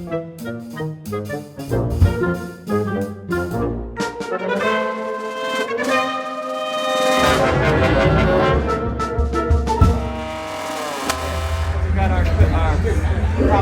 Props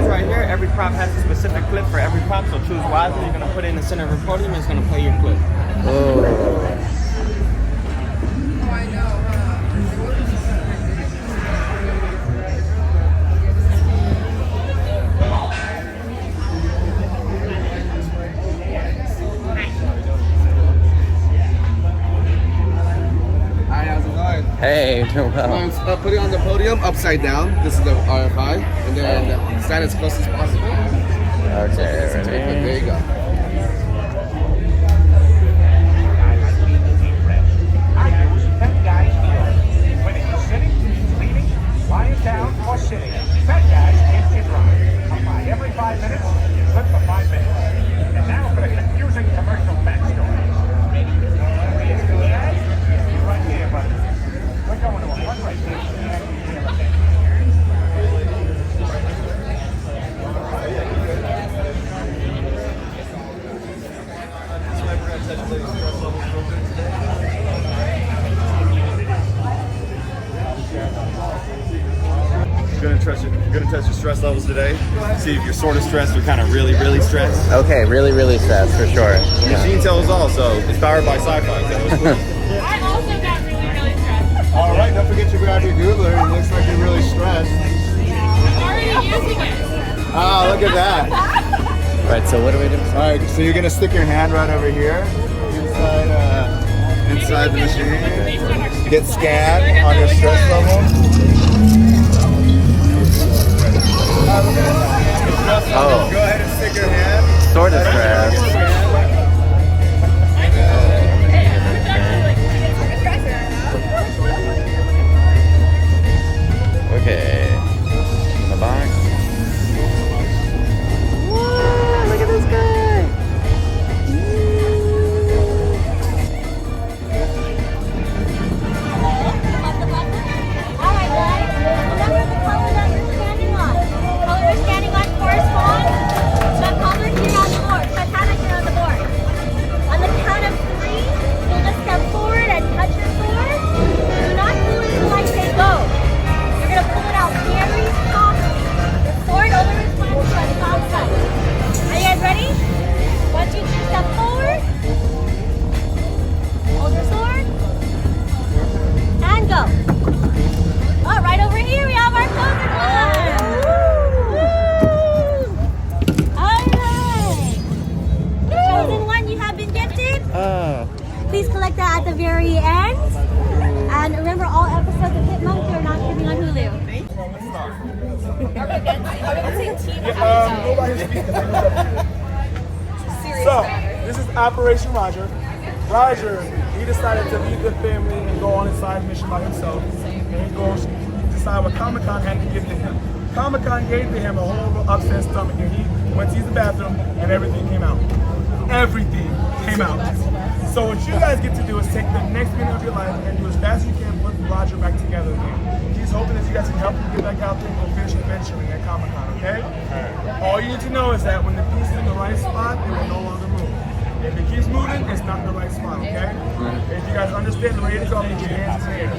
right here. Every prop has a specific clip for every prop, so choose wisely. You're gonna put it in the center of the podium, and it's gonna play your clip. Oh. I know. Hi, how's it going? Hey, doing well. Put it on the podium upside down. This is the RFI, and then stand as close as possible. Okay, ready? There you go. Lying down or sitting. Fat guys instant ride. Apply every 5 minutes. Slip for 5 minutes. And now for the confusing commercial backstory. Right here, buddy. We're going to a fundraiser. Gonna test your stress levels today. See if you're sort of stressed or kind of really stressed. Okay, really stressed for sure. The machine tells all, so it's powered by sci-fi. So I also got really stressed. all right, don't forget to grab your Googler. It looks like you're really stressed. I'm already using it. Ah, look at that. All right, so what do we do? All right, so you're gonna stick your hand right over here inside the machine. Get scanned on your stress level. Oh. Go ahead and stick your hand. Sort of stressed. Okay. In the box. Whoa, look at this guy. All right, guys. Remember the color that you're standing on. The color you're standing on corresponds to the color here on the board. So kind of here on the board. On the count of 3, you'll just step forward and touch your sword. Do not pull it until I say go. You're gonna pull it out very softly. The sword over his flank to the outside. Are you guys ready? 1, 2, 3, step forward. Hold your sword. And go. Oh, right over here we have our chosen one. Woo! All right. Chosen one, you have been gifted. Please collect that at the very end. And remember, all episodes of Hitmonkey are not streaming on Hulu. So, this is Operation Roger. Roger, he decided to leave the family and go on his side mission by himself. And he goes to decide what Comic-Con had to give to him. Comic-Con gave to him a whole upset stomach, and he went to use the bathroom, and everything came out. Everything came out. So what you guys get to do is take the next minute of your life and do as fast as you can put Roger back together again. He's hoping that you guys can help him get back out there and go finish adventuring at Comic-Con, okay? All you need to know is that when the piece is in the right spot, it will no longer move. If it keeps moving, it's not in the right spot, okay? If you guys understand and ready to go, put your hands in the air.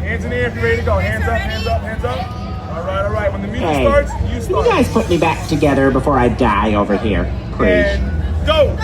Hands in the air if you're ready to go. Hands up, hands up, hands up. All right. When the music starts, you start. You guys put me back together before I die over here. Please. And go!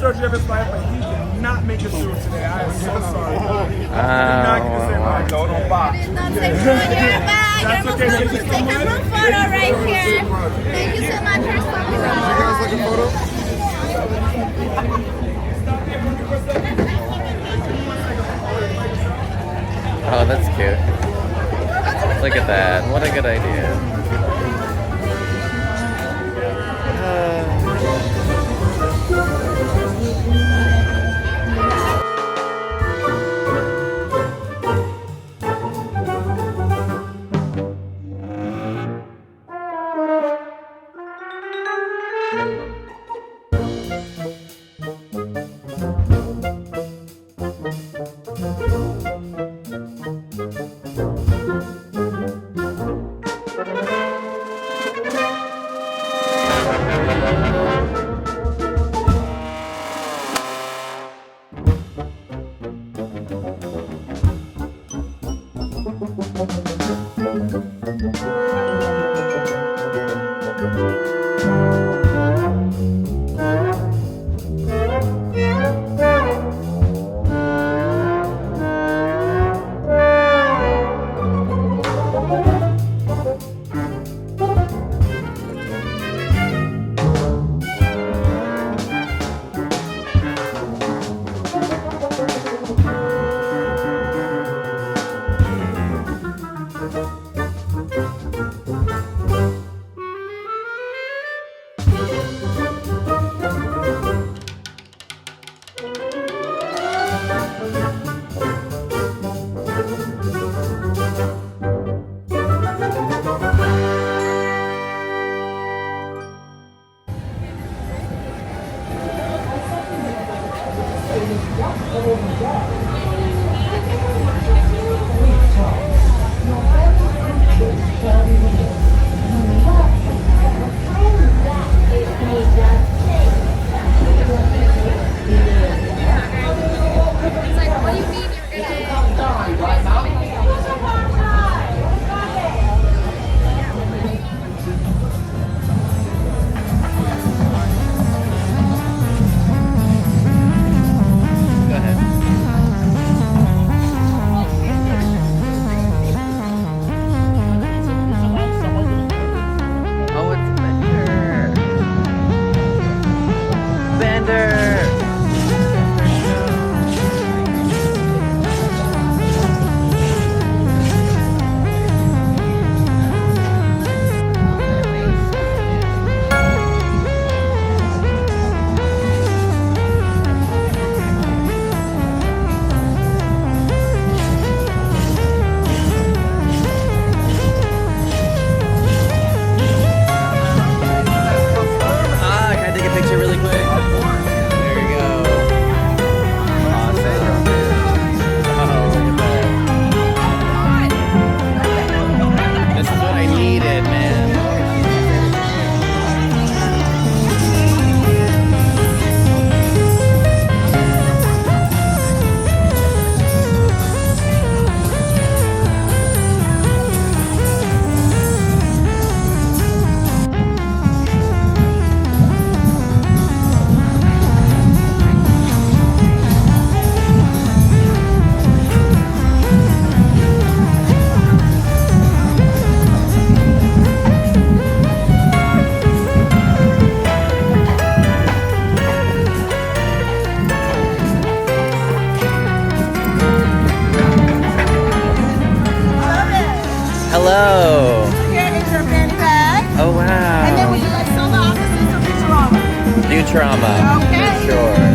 surgery of his life, but he did not make it through today. I am so sorry. He did not get to say my don't box. Don't take food, you're back. That's You're okay. welcome. Take a group photo right here. Thank you so much for stopping by. Looking photo? Oh, that's cute. Look at that. What a good idea. Hello. Here is your fanny bag. Oh, wow. And then would you like solo opposites or Futurama? Futurama. Okay. For sure.